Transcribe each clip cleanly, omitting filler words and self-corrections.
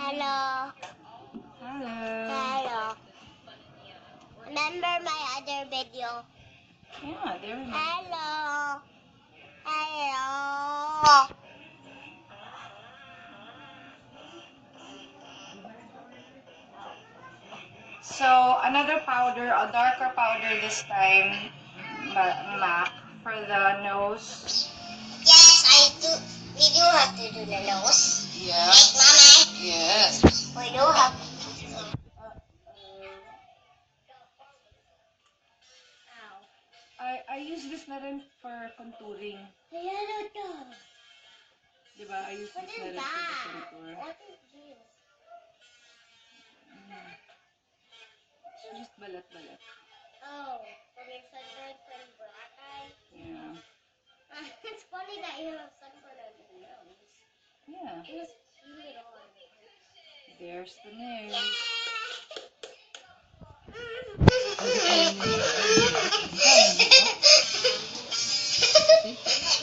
Hello. Hello. Hello. Remember my other video? Yeah, there we go. Hello. Hello. So, another powder, a darker powder this time, MAC, for the nose. Yes, we do have to do the nose. Yeah. Right, Mama? Yes. We do have to. I use this na rin for contouring. Ayan ito. Diba? I use What this na is rin for the that? contour. What is this? Just balat-balat. Oh, from your sunburn from black eye? Yeah. It's funny that you have sunburn on your nose. Yeah. You just peel it on. There's the nose.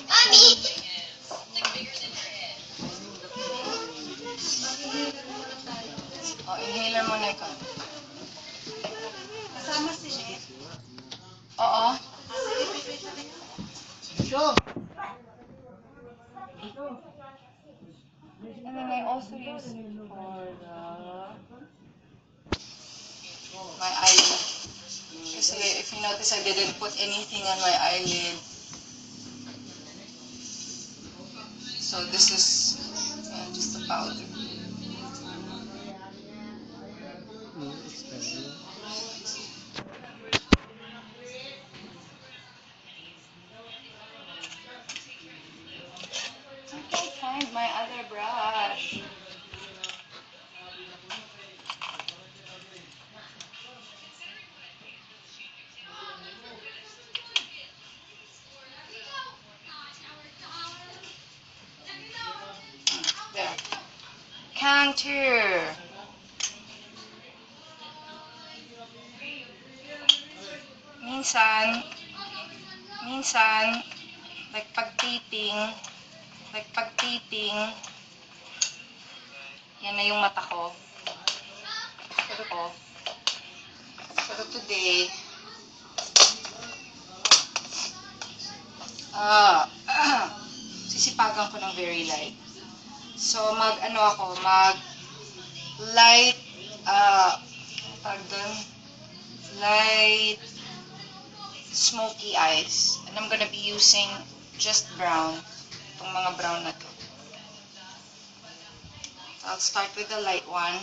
Mommy! Oh, inhaler mo na ikaw. Sige. Oo. And then I also use it for my eyelid. Kasi if you notice, I didn't put anything on my eyelid. So this is just the powder. I can't find my other brush. There. Contour. Minsan, like pag-taping, yan na yung mata ko. Pero today, sisipagan ko ng very light. So, light, light smoky eyes. And I'm gonna be using just brown. Itong mga brown na to. I'll start with the light one.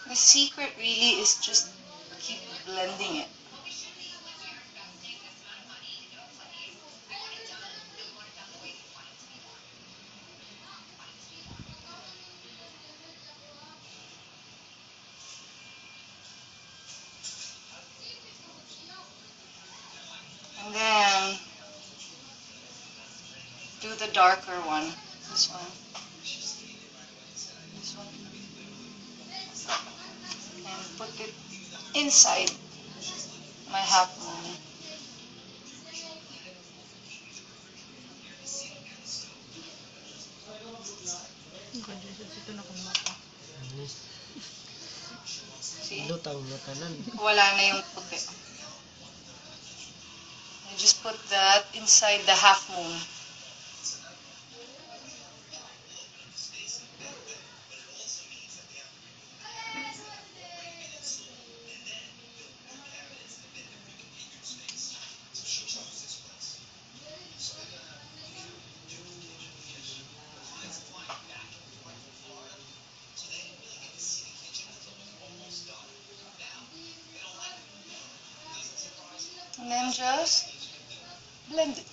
The secret really is just keep blending it. And then, do the darker one. This one. This one. And put it inside my half moon. See? Wala na yung puti. I just put that inside the half moon. And then just blend it.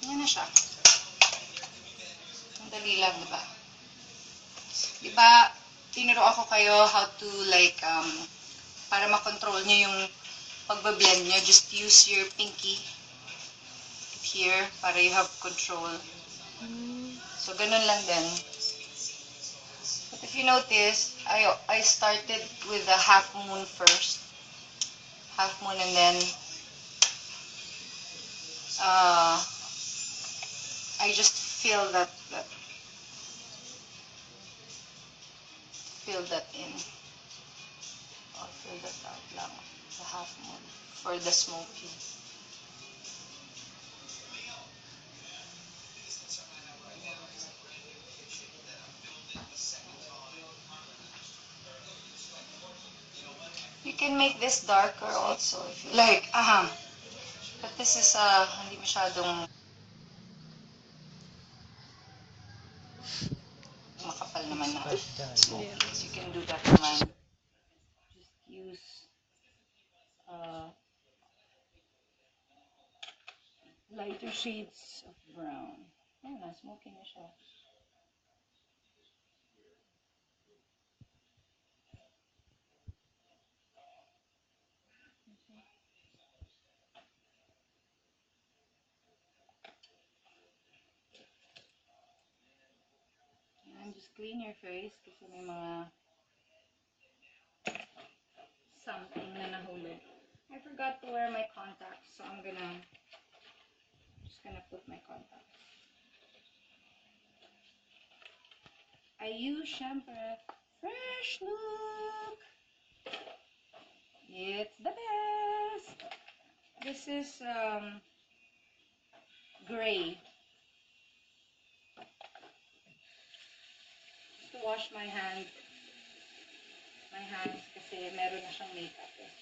Yan na siya. Ang dali lang, diba? Diba, tinuro ako kayo how to para makontrol nyo yung pagbablend nyo. Just use your pinky here para you have control. So, ganun lang din. you notice, I started with the half moon first. Half moon, and then I just fill that in. I'll fill that out lang. The half moon for the smoky. You can make this darker also if you like. But this is hindi masyadong makapal naman na smoky. So you can do that naman. Just use lighter shades of brown. Ayan na, smoky na siya. And just clean your face kasi may mga something na nahulog. I forgot to wear my contacts, so I'm just gonna put my contacts. I use shampoo Fresh Look. It's the best. This is gray. To wash my hands kasi meron na siyang makeup eh.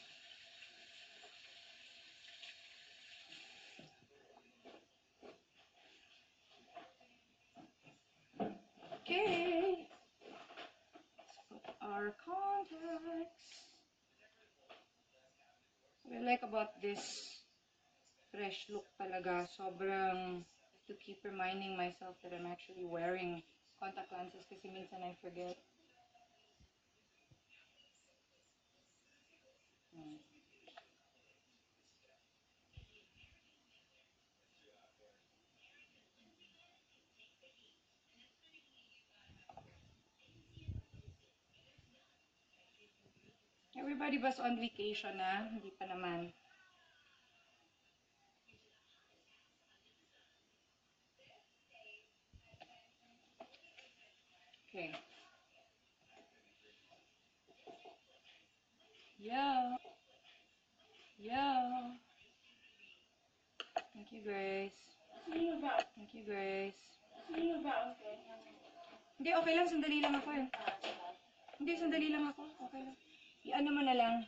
Okay. Let's put our contacts. What I like about this Fresh Look talaga, sobrang to keep reminding myself that I'm actually wearing contact lenses kasi minsan I forget. Everybody was on vacation na, hindi pa naman. Okay. Yeah. Thank you, Grace. Thank you, Grace. Hindi, okay lang. Sandali lang ako eh. Hindi, sandali lang ako. Okay lang. I-ano mo na lang.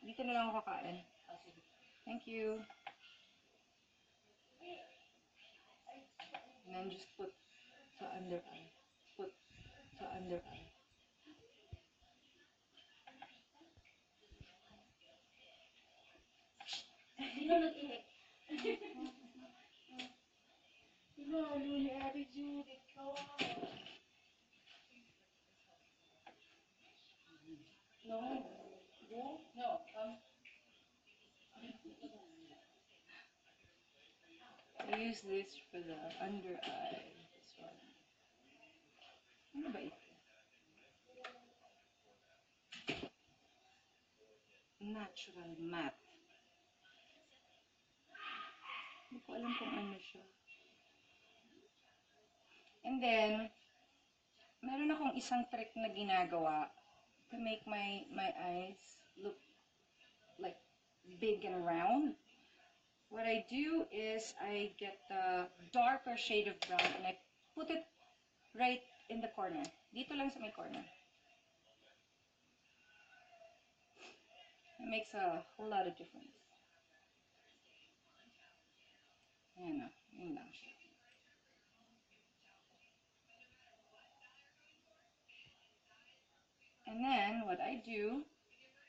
Dito na lang ako kakain. Thank you. And then just put sa under eye. Put sa under eye. I use this for the under eye. This one. Ano ba ito? Natural matte. Hindi ko alam kung ano siya. And then, meron akong isang trick na ginagawa to make my eyes look like big and round. What I do is I get the darker shade of brown and I put it right in the corner. Dito lang sa may corner. It makes a whole lot of difference. Ayan na. Yun lang siya. And then, what I do,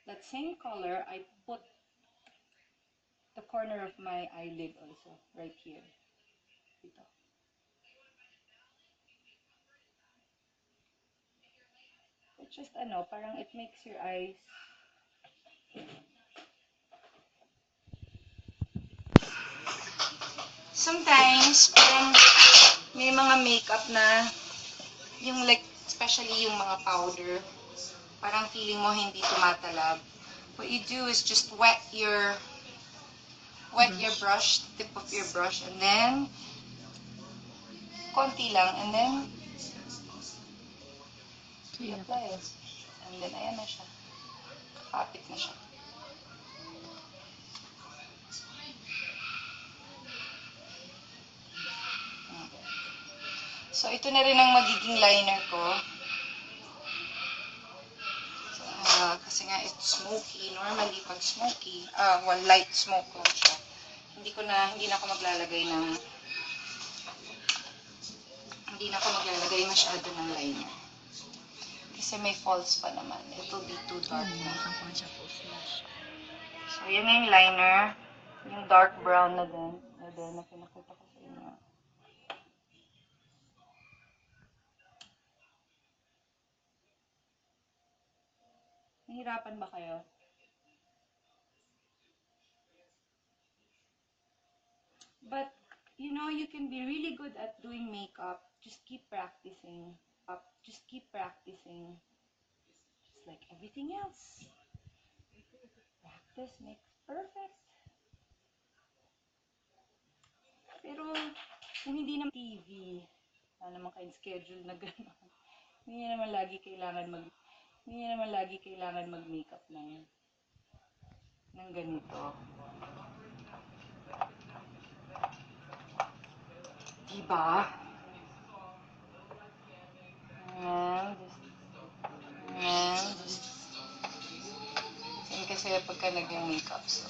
that same color, I put the corner of my eyelid also, right here. Dito. It's just, parang it makes your eyes sometimes, parang may mga makeup na yung like especially yung mga powder, parang feeling mo hindi tumatalab. What you do is just wet your brush, tip of your brush, and then konti lang, and then you apply it. And then ayan na siya. Kapit na siya. So, ito na rin ang magiging liner ko. Kasi nga, it's smoky. Normally, pag smoky, light smoke lang siya. Hindi na ako maglalagay masyado ng liner. Kasi may false pa naman. It will be too dark na. So, yan na yung liner. Yung dark brown na din. Na pinakita ko sa inyo. Nahirapan ba kayo? But, you know, you can be really good at doing makeup. Just keep practicing. Just keep practicing. Just like everything else. Practice makes perfect. Pero, kung hindi naman TV, wala naman kayong schedule na gano'n. Hindi nyo naman lagi kailangan mag-makeup ng ganito. Diba? Ayan, just kasi pagka nag-makeup, so